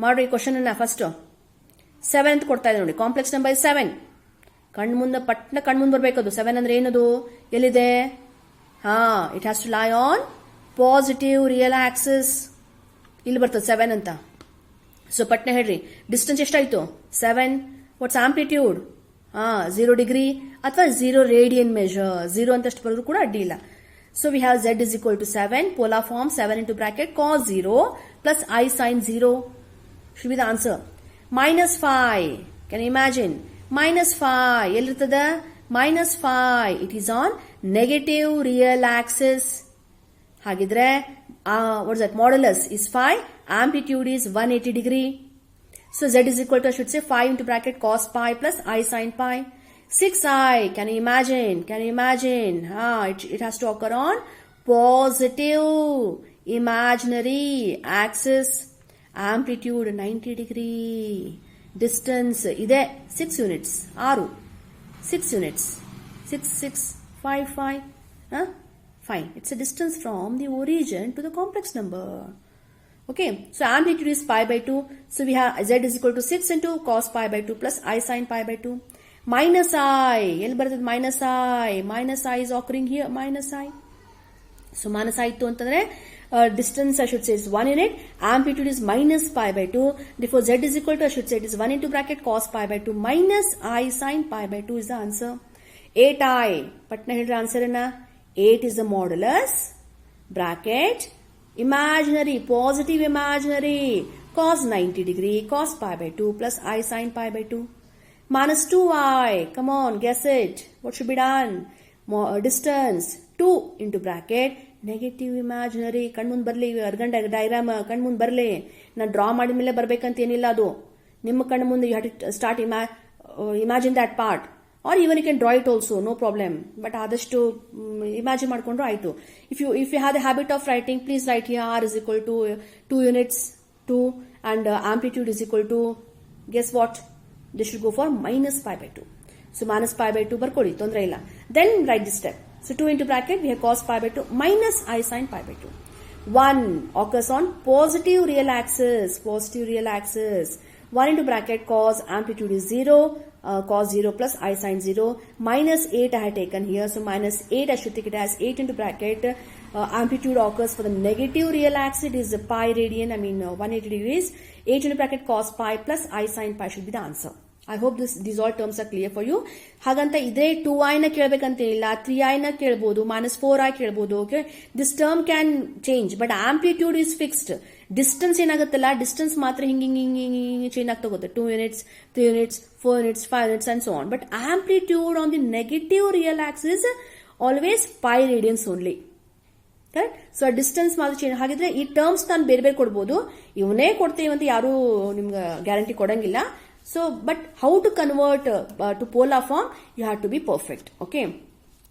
ಮಾಡ್ರಿ ಈ ಕ್ವಶನ್ ಅನ್ನ. ಫಸ್ಟ್ 7 ಅಂತ ಕೊಡ್ತಾ ಇದೆ ನೋಡಿ, ಕಾಂಪ್ಲೆಕ್ಸ್ ನಂಬರ್ 7. ಕಣ್ಮುಂದೆ ಪಟ್ನ ಕಣ್ಮುಂದೆ ಬರಬೇಕು. ಅದು 7 ಅಂದ್ರೆ ಏನದು, ಎಲ್ಲಿದೆ? It has to lie on positive real axis. ಇಲ್ಲಿ ಬರ್ತದೆ 7 ಅಂತ. ಸೊ ಪಟ್ನೆ ಹೇಳ್ರಿ, ಡಿಸ್ಟೆನ್ಸ್ ಎಷ್ಟಾಯ್ತು 7. What's amplitude? 0 ಡಿಗ್ರಿ ಅಥವಾ 0 ರೇಡಿಯನ್ ಮೆಜರ್. 0 ಅಂತಷ್ಟು ಬರೋದು ಕೂಡ ಅಡ್ಡಿ ಇಲ್ಲ. So we have Z is equal to 7, polar form 7 into bracket cos 0 plus I sin 0 should be the answer. minus 5, can you imagine? minus 5 ಎಲ್ಲಿರ್ತದ? minus 5, it is on negative real axis. ಹಾಗಿದ್ರೆ what is that? Modulus is 5, amplitude is 180 degree. So Z is equal to, I should say 5 into bracket cos pi plus I sin pi. 6i, can you imagine? Can you imagine? It has to occur on positive imaginary axis. Amplitude 90 degree. Distance ಇದೆ 6 units. 6 units. 6, 6, 5, 5. Fine. It's a distance from the origin to the complex number. Okay. So amplitude is pi by 2. So we have Z is equal to 6 into cos pi by 2 plus I sin pi by 2. Minus I. ಎಲ್ಲಿ ಬರ್ತದೆ minus I? Minus I is occurring here. Minus I. So minus I ಇತ್ತು ಅಂತಂದ್ರೆ distance I should say is 1 unit. Amplitude is minus pi by 2. Therefore Z is equal to, I should say it is 1 into bracket cos pi by 2 minus I sin pi by 2 is the answer. 8i. ಪಟ್ನ ಹೇಳ್ರಿ answer ಅನ್ನ. 8 is the modulus bracket imaginary, positive imaginary cos 90 degree cos pi by 2 plus I sin pi by 2 minus 2i. Come on, guess it. What should be done? More distance 2 into bracket negative imaginary ಕಣ್ಮುಂದ್ ಬರ್ಲಿ Argand diagram ಕಣ್ಮುಂದ್ ಬರ್ಲಿ ನಾನು draw ಮಾಡಿದ ಮೇಲೆ ಬರ್ಬೇಕಂತ ಏನಿಲ್ಲ ಅದು ನಿಮ್ಮ ಕಣ್ಣು ಮುಂದೆ you have to start imagine that part or even you can draw it also no problem but ಆದಷ್ಟು ಇಮ್ಯಾಜಿನ್ ಮಾಡ್ಕೊಂಡ್ರು ಆಯ್ತು if you have the habit of writing please write here r is equal to 2 units 2 and amplitude is equal to guess what they should go for minus pi by 2 so minus pi by 2 ಬರ್ಕೊಳ್ಳಿ ತೊಂದರೆ ಇಲ್ಲ then write this step. So 2 into bracket, we have cos pi by 2 minus I sin pi by 2. 1 occurs on positive real axis. 1 into bracket cos amplitude is 0, cos 0 plus I sin 0. Minus 8 I have taken here. So minus 8 I should take it as 8 into bracket. Amplitude occurs for the negative real axis. It is pi radian, 180 degrees. 8 into bracket cos pi plus I sin pi should be the answer. I hope these all terms are clear for you. ಹಾಗಂತ ಇದ್ರೆ 2i ನ ಕೇಳಬೇಕಂತ ಇಲ್ಲ 3i ನ ಕೇಳಬಹುದು -4i ಕೇಳಬಹುದು okay this term can change but amplitude is fixed distance ಏನಾಗುತ್ತಲ್ಲ distance ಮಾತ್ರ ಹಿಂಗೆ ಚೇಂಜ್ ಆಗ್ತಾ ಹೋಗುತ್ತೆ 2 units 3 units 4 units 5 units and so on but amplitude on the negative real axis always pi radians only correct so distance ಮಾತ್ರ change ಹಾಗಿದ್ರೆ ಈ terms ನಾನು ಬೇರೆ ಬೇರೆ ಕೊಡ್ಬೋದು ಇವನೇ ಕೊಡ್ತೇವೆ ಅಂತ ಯಾರು ನಿಮ್ಗೆ ಗ್ಯಾರಂಟಿ ಕೊಡಂಗಿಲ್ಲ. So, but how to convert to polar form? You have to be perfect. Okay.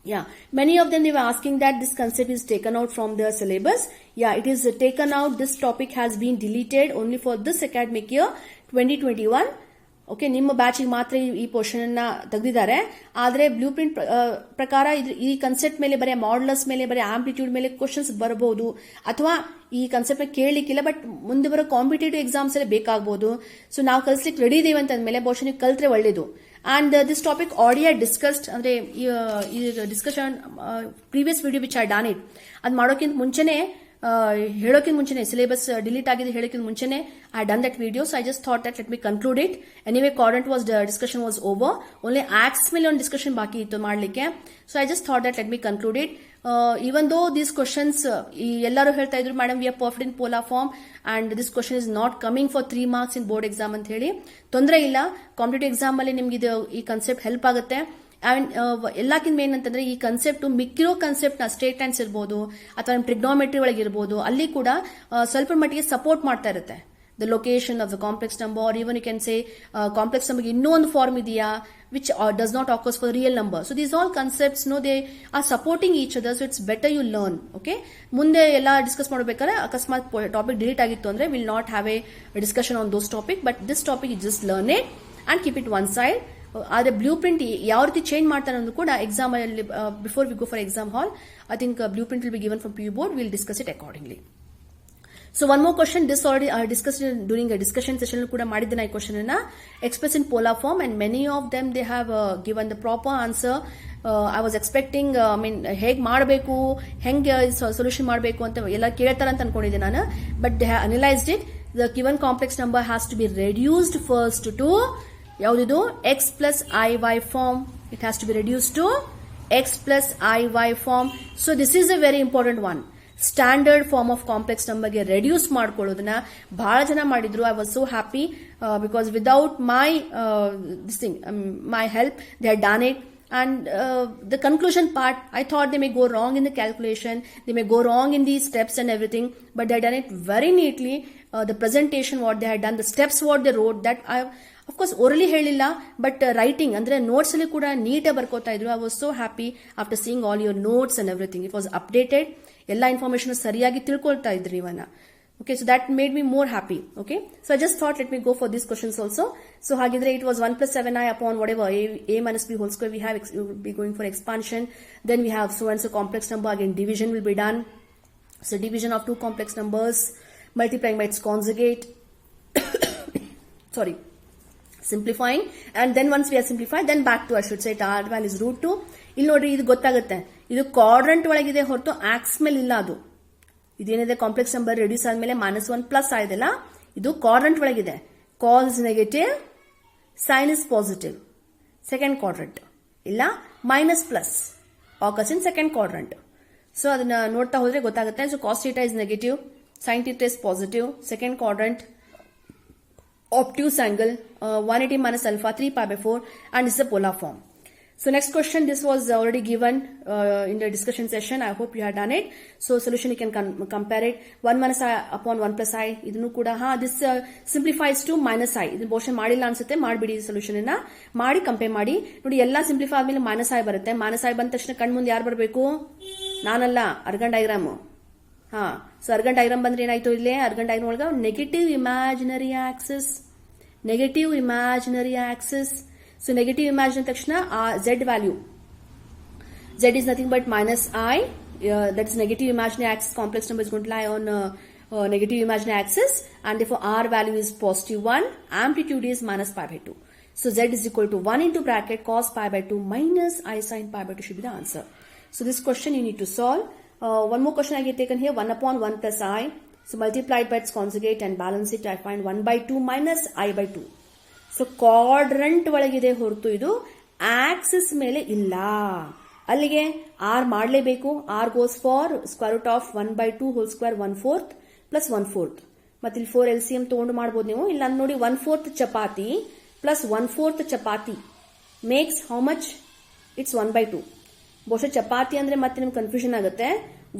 Yeah. Many of them they were asking that this concept is taken out from the syllabus. Yeah, it is taken out. This topic has been deleted only for this academic year 2021. Okay ನಿಮ್ಮ ಬ್ಯಾಚಿಗೆ ಮಾತ್ರ ಈ portion ಅನ್ನ ತೆಗೆದಿದ್ದಾರೆ ಆದ್ರೆ blue print ಪ್ರಕಾರ ಈ concept ಮೇಲೆ ಬರೀ ಮಾಡ್ಯುಲಸ್ ಮೇಲೆ ಬರೀ ಆಂಪ್ಲಿಟ್ಯೂಡ್ ಮೇಲೆ ಕ್ವಶನ್ಸ್ ಬರಬಹುದು ಅಥವಾ ಈ ಕನ್ಸೆಪ್ಟ್ ಕೇಳಲಿಕ್ಕಿಲ್ಲ ಬಟ್ ಮುಂದೆ ಬರೋ ಕಾಂಪಿಟೇಟಿವ್ ಎಕ್ಸಾಮ್ಸ್ ಅಲ್ಲಿ ಬೇಕಾಗಬಹುದು ಸೊ ನಾವು ಕಲಿಸ್ಲಿಕ್ಕೆ ರೆಡಿ ಇದೀವಿ ಅಂತ ಅಂದ್ಮೇಲೆ ಬಹುಶಃ ನೀವು ಕಲ್ತ್ರೆ ಒಳ್ಳೇದು and this topic audio discussed ಅಂದ್ರೆ ಈ discussion previous video which I done it ಅದು ಮಾಡೋಕ್ಕಿಂತ ಮುಂಚೆನೆ ಹೇಳೋಕ್ಕಿಂತ ಮುಂಚೆನೆ ಸಿಲೆಬಸ್ ಡಿಲೀಟ್ ಆಗಿದೆ ಹೇಳೋಕ್ಕಿಂತ ಮುಂಚೆನೆ I done that video so I just thought that let me conclude it anyway current was discussion was over only axis ಮೇಲೆ ಒಂದು ಡಿಸ್ಕಷನ್ ಬಾಕಿ ಇತ್ತು ಮಾಡಲಿಕ್ಕೆ so I just thought that let me conclude it even though these questions ಎಲ್ಲರೂ ಹೇಳ್ತಾ ಇದ್ರು madam we are perfect in polar form and this question is not coming for 3 marks in board exam ಅಂತ ಹೇಳಿ ತೊಂದರೆ ಇಲ್ಲ competitive exam ಅಲ್ಲಿ ನಿಮ್ಗೆ ಇದು ಈ ಕನ್ಸೆಪ್ಟ್ ಹೆಲ್ಪ್ ಆಗುತ್ತೆ ಅಂಡ್ ಎಲ್ಲಕ್ಕಿಂತ ಮೇನ್ ಅಂತಂದ್ರೆ ಈ ಕನ್ಸೆಪ್ಟ್ ಮಿಕ್ಕಿರೋ ಕನ್ಸೆಪ್ಟ್ ನ ಸ್ಟೇಟ್ ಲೈನ್ಸ್ ಇರ್ಬೋದು ಅಥವಾ ಟ್ರಿಗ್ನೋಮೆಟ್ರಿ ಒಳಗೆ ಇರ್ಬೋದು ಅಲ್ಲಿ ಕೂಡ ಸ್ವಲ್ಪ ಮಟ್ಟಿಗೆ ಸಪೋರ್ಟ್ ಮಾಡ್ತಾ ಇರುತ್ತೆ the location of the complex number or even you can say complex ನಂಬರ್ಗೆ ಇನ್ನೂ ಒಂದು ಫಾರ್ಮ್ ಇದೆಯಾ which does not occurs for the real number. So these all concepts, they are supporting each other. So it's better you learn. Okay. ಮುಂದೆ ಎಲ್ಲ discuss ಮಾಡಬೇಕಾದ್ರೆ ಅಕಸ್ಮಾತ್ topic delete ಆಗಿತ್ತು ಅಂದ್ರೆ will not have A discussion on those topic but this topic is just learn it and keep it one side. ಆದ್ರೆ blue print ಯಾವ ರೀತಿ change ಮಾಡ್ತಾರೆ ಅನ್ನೋದು ಕೂಡ ಎಕ್ಸಾಮ್ ಅಲ್ಲಿ before we go for exam hall I think blue print will be given from PU board. We'll discuss it accordingly. So one more question, this already I discussed during a discussion session kuda madidana ee question na express in polar form and many of them they have given the proper answer. I was expecting ಹೇಗೆ ಮಾಡಬೇಕು ಹೆಂಗೆ solution ಮಾಡಬೇಕು ಅಂತ ಎಲ್ಲ ಕೇಳ್ತಾರೆ ಅಂತ ಅನ್ಕೊಂಡಿದ್ದೆ ನಾನು but they have analysed it the given complex number has to be reduced first to ಯಾವುದಿದು x plus iy form. It has to be reduced to x plus iy form. So this is a very important one. Standard form of complex ನಂಬರ್ಗೆ reduce ಮಾಡ್ಕೊಳ್ಳೋದನ್ನ ಬಹಳ ಜನ ಮಾಡಿದ್ರು. I was so happy because without my this thing my help they had done it. And the conclusion part, I thought they may go wrong in the calculation, they may go wrong in these steps and everything, but they had done it very neatly. The presentation, what they had done, the steps, what they wrote, that I, of course, orally ಹೇಳಿಲ್ಲ, but writing, ಅಂದ್ರೆ notes ಅಲ್ಲಿ ಕೂಡ neat ಬರ್ಕೋತಾ ಇದ್ರು. I was so happy after seeing all your notes and everything. It was updated. ಎಲ್ಲ information ಸರಿಯಾಗಿ ತಿಳ್ಕೊಳ್ತಾ ಇದ್ರಿ ಇವನ್ನ. Okay, so that made me more happy. Okay, so I just thought let me go for these questions also. So hagidre it was 1 plus 7i upon whatever a minus b whole square. We have will be going for expansion. Then we have so and so complex number, again division will be done. So division of two complex numbers multiplying by its conjugate. Sorry, simplifying, and then once we are simplified, then back to I should say r value is root 2. ಇಲ್ಲಿ ನೋಡ್ರಿ ಇದು ಗೊತ್ತಾಗುತ್ತೆ, ಇದು quadrant ಒಳಗಿದೆ ಹೊರತು axe ಮೇಲೆ ಇಲ್ಲ. ಅದು ಇದೇನಿದೆ ಕಾಂಪ್ಲೆಕ್ಸ್ ನಂಬರ್ ರೆಡ್ಯೂಸ್ ಆದ್ಮೇಲೆ -1 ಪ್ಲಸ್ ಆಯ್ದಲ್ಲ, ಇದು ಕ್ವಾಡ್ರಂಟ್ ಒಳಗಿದೆ. Cos is negative, sine is positive, second quadrant. ಇಲ್ಲ minus plus occurs in second quadrant. So ಅದನ್ನ ನೋಡ್ತಾ ಹೋದ್ರೆ ಗೊತ್ತಾಗುತ್ತೆ. So cos theta is negative, sine theta is positive, second quadrant. obtuse angle, 180 minus alpha, 3 pi by 4, and this is a polar form. So next question, this was already given in the discussion session. I hope you have done it. So solution you can compare it. 1 minus I upon 1 plus I. Idunu kuda this simplifies to minus I. Idu portion madilla ansutte madbidi solution na ಮಾಡಿ compare ಮಾಡಿ ನೋಡಿ. ಎಲ್ಲಾ simplify ಆದ್ಮೇಲೆ minus I ಬರುತ್ತೆ. Minus I ಬಂದ ತಕ್ಷಣ ಕಣ್ ಮುಂದೆ ಯಾರು ಬರಬೇಕು? ನಾನಲ್ಲ, argan diagram. So argan diagram ಬಂದ್ರೆ ಏನಾಯ್ತು? ಇಲ್ಲೇ ಅರ್ಗನ್ ಡಯಾಗ್ರಾಮ್ ಒಳಗ negative imaginary Axis. So negative imaginary takshana z value. Z is nothing but minus I. That is negative imaginary axis. Complex number is going to lie on negative imaginary axis, and therefore R value is positive 1. Amplitude is minus pi by 2. So Z is equal to 1 into bracket cos pi by 2 minus I sin pi by 2 should be the answer. So this question you need to solve. One more question I get taken here. 1 upon 1 plus I. So multiplied by its conjugate and balance it. I find 1 by 2 minus I by 2. So quadrant ಒಳಗಿದೆ ಹೊರತು ಇದು axis ಮೇಲೆ ಇಲ್ಲ. ಅಲ್ಲಿಗೆ r ಮಾಡಲೇಬೇಕು. R goes for square root of 1 by 2 whole square 1/4 plus 1/4. ಮತ್ತೆ ಇಲ್ಲಿ 4 LCM ತಗೊಂಡು ಮಾಡಬಹುದು ನೀವು. ಇಲ್ಲ ನೋಡಿ 1/4 chapati plus 1/4 chapati makes how much? It's 1 by 2. ಬಹುಶಃ ಚಪಾತಿ ಅಂದ್ರೆ ಮತ್ತೆ ನಿಮ್ಗೆ ಕನ್ಫ್ಯೂಷನ್ ಆಗುತ್ತೆ.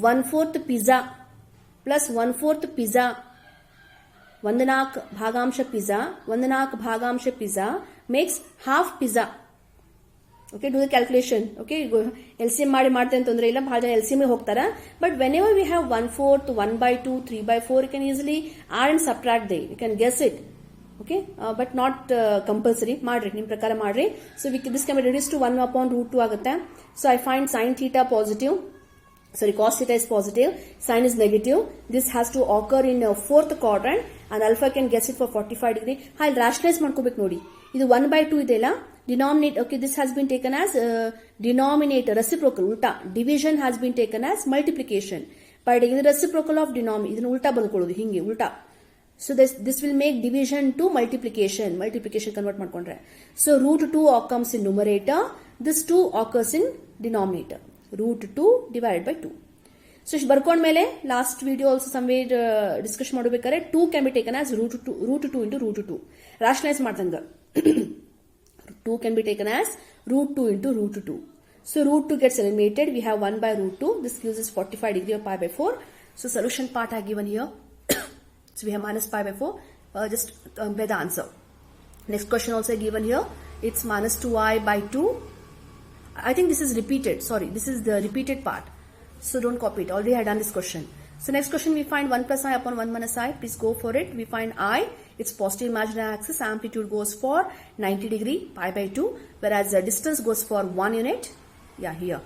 1/4 ಪಿಜ್ಜಾ ಪ್ಲಸ್ 1/4 ಪಿಜ್ಜಾ, 1/4 ಭಾಗಾಂಶ pizza makes half pizza. Okay, do the calculation. Okay, LCM ಮಾಡ್ತೇನೆ ತೊಂದರೆ ಇಲ್ಲ, ಬಹಳ ಜನ LCM ಹೋಗ್ತಾರ. But whenever we have 1/4, 1 by 2, 3 by 4, you can easily add and subtract they. You can guess it. Okay, but not compulsory. ಮಾಡ್ರಿ, ನಿಮ್ ಪ್ರಕಾರ ಮಾಡ್ರಿ. So this can be reduced to 1 upon root 2 ಆಗುತ್ತೆ. So I find sin theta positive. Sorry, cos theta is positive, sin is negative. This has to occur in 4th quadrant and alpha can guess it for 45 degree. I'll rationalize ಮಾಡ್ಕೋಬೇಕು ನೋಡಿ. ಇದು 1 by 2 ಇದೆಲ್ಲ denominator. Okay, this has been taken as denominator, reciprocal, ulta. Division has been taken as multiplication. By taking the reciprocal of denominator, ಇದನ್ನ ಉಲ್ಟಾ ಬಂದ್ಕೊಳ್ಳೋದು ಹಿಂಗೆ ಉಲ್ಟಾ. So this will make division to multiplication convert ಮಾಡ್ಕೊಂಡ್ರೆ. So root 2 comes in numerator. This 2 occurs in denominator. Root 2 divided by 2. So ಇಷ್ಟು ಬರ್ಕೊಂಡ್ಮೇಲೆ last video also somewhere discuss ಮಾಡಬೇಕಾದ್ರೆ 2 can be taken as root 2 into root 2. Rationalise ಮಾಡ್ದಂಗ 2 can be taken as root 2 into root 2. So root 2 gets eliminated. We have 1 by root 2. This gives us 45 degree of pi by 4. So solution part I given here. So we have minus pi by 4. Just by the answer. Next question also given here. It's minus 2i by 2. I think this is repeated. Sorry, this is the repeated part. So don't copy it. Already I had done this question. So next question we find 1 plus I upon 1 minus I. Please go for it. We find I. Its positive imaginary axis. Amplitude goes for 90 degree pi by 2. Whereas the distance goes for 1 unit. Yeah, here.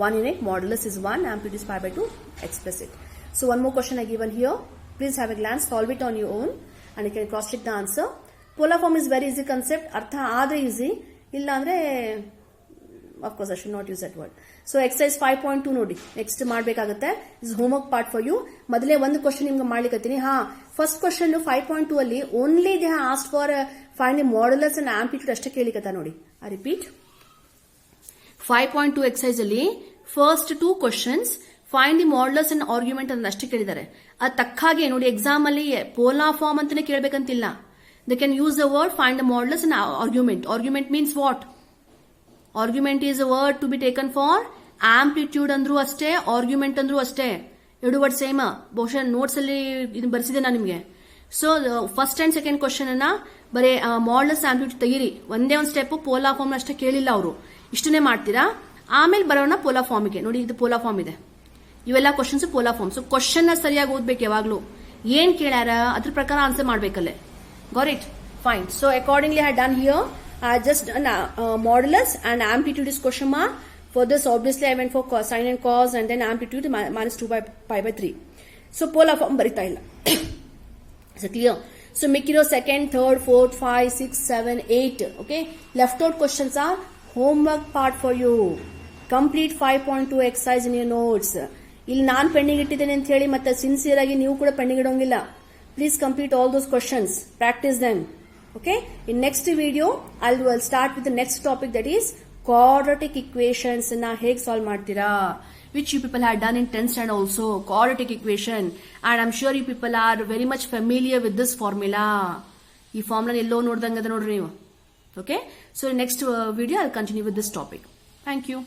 1 unit. Modulus is 1. Amplitude is pi by 2. Express it. So one more question I given here. Please have a glance. Solve it on your own. And you can cross check the answer. Polar form is very easy concept. Artha adre easy. Illa andre of course I should not use that word. So exercise 5.2 ನೋಡಿ next ಮಾಡಬೇಕಾಗುತ್ತೆ. Is homework part for you. ಮೊದಲೇ ಒಂದು question ನಿಮ್ಗೆ ಮಾಡ್ಲಿಕ್ಕತ್ತೀನಿ. First question 5.2 ಅಲ್ಲಿ only they have asked for find the modulus and amplitude ಅಷ್ಟೇ ಕೇಳಿಕತ್ತ ನೋಡಿ. ಐ ರಿಪೀಟ್, 5.2 ಎಕ್ಸರ್ಸೈಸ್ ಅಲ್ಲಿ first 2 questions find the modulus and argument ಅಂತ ಅಷ್ಟೇ ಕೇಳಿದ್ದಾರೆ. ಅದು ತಕ್ಕಾಗೆ ನೋಡಿ ಎಕ್ಸಾಮ್ ಅಲ್ಲಿ ಪೋಲಾರ್ ಫಾರ್ಮ್ ಅಂತಾನೆ ಕೇಳಬೇಕಂತಿಲ್ಲ. They can use the word find the modulus and argument. Argument means what? Argument is a word to be taken for amplitude ಅಂದ್ರೂ ಅಷ್ಟೇ, ಆರ್ಗ್ಯುಮೆಂಟ್ ಅಂದ್ರೂ ಅಷ್ಟೇ. ಎರಡು ವರ್ಡ್ ಸೇಮ್. ಬಹುಶಃ ನೋಟ್ಸ್ ಅಲ್ಲಿ ಇದು ಬರೆಸಿದೆ ನಾನು ನಿಮಗೆ. So first and second question ಅನ್ನ ಬರೀ ಮಾಡ್ಯುಲಸ್ ಆಂಪ್ಲಿಟ್ಯೂಡ್ ತೆಗೀರಿ. ಒಂದೇ ಒಂದು ಸ್ಟೆಪ್ ಪೋಲಾರ್ ಫಾರ್ಮ್ ಅಷ್ಟೇ ಕೇಳಿಲ್ಲ ಅವರು. ಇಷ್ಟನ್ನೇ ಮಾಡ್ತೀರಾ. ಆಮೇಲೆ ಬರೋಣ ಪೋಲಾರ್ ಫಾರ್ಮ್ಗೆ. ನೋಡಿ ಇದು ಪೋಲಾರ್ ಫಾರ್ಮ್ ಇದೆ. ಇವೆಲ್ಲ questions polar form. So question ಸರಿಯಾಗಿ ಓದ್ಬೇಕು ಯಾವಾಗ್ಲೂ. ಏನ್ ಕೇಳ್ಯಾರ ಅದ್ರ ಪ್ರಕಾರ ಆನ್ಸರ್ ಮಾಡ್ಬೇಕಲ್ಲೇ. Got it? Fine. So accordingly I done here. I just done modulus and amplitude is question mark. For this obviously I went for sine and cos and then amplitude minus 2 by pi by 3. So polar form barita illa. Is it clear? So mikiro second, third, fourth, 5, 6, 7, 8. Okay. Left out questions are homework part for you. Complete 5.2 exercise in your notes. ಇಲ್ಲಿ ನಾನು pending ಇಟ್ಟಿದ್ದೇನೆ ಅಂತ ಹೇಳಿ ಮತ್ತೆ sincere ಆಗಿ ನೀವು ಕೂಡ pending ಇಡೋಂಗಿಲ್ಲ. Please complete all those questions. Practice them. Okay, in next video I will start with the next topic, that is quadratic equations. Na heg solve ಮಾಡ್ತೀರಾ, which you people had done in 10th standard also, quadratic equation, and I'm sure you people are very much familiar with this formula. ಈ formula ಎಲ್ಲೋ ನೋಡ್ದಂಗದ ನೋಡ್ರಿ ನೀವು. Okay, so next video I continue with this topic. Thank you.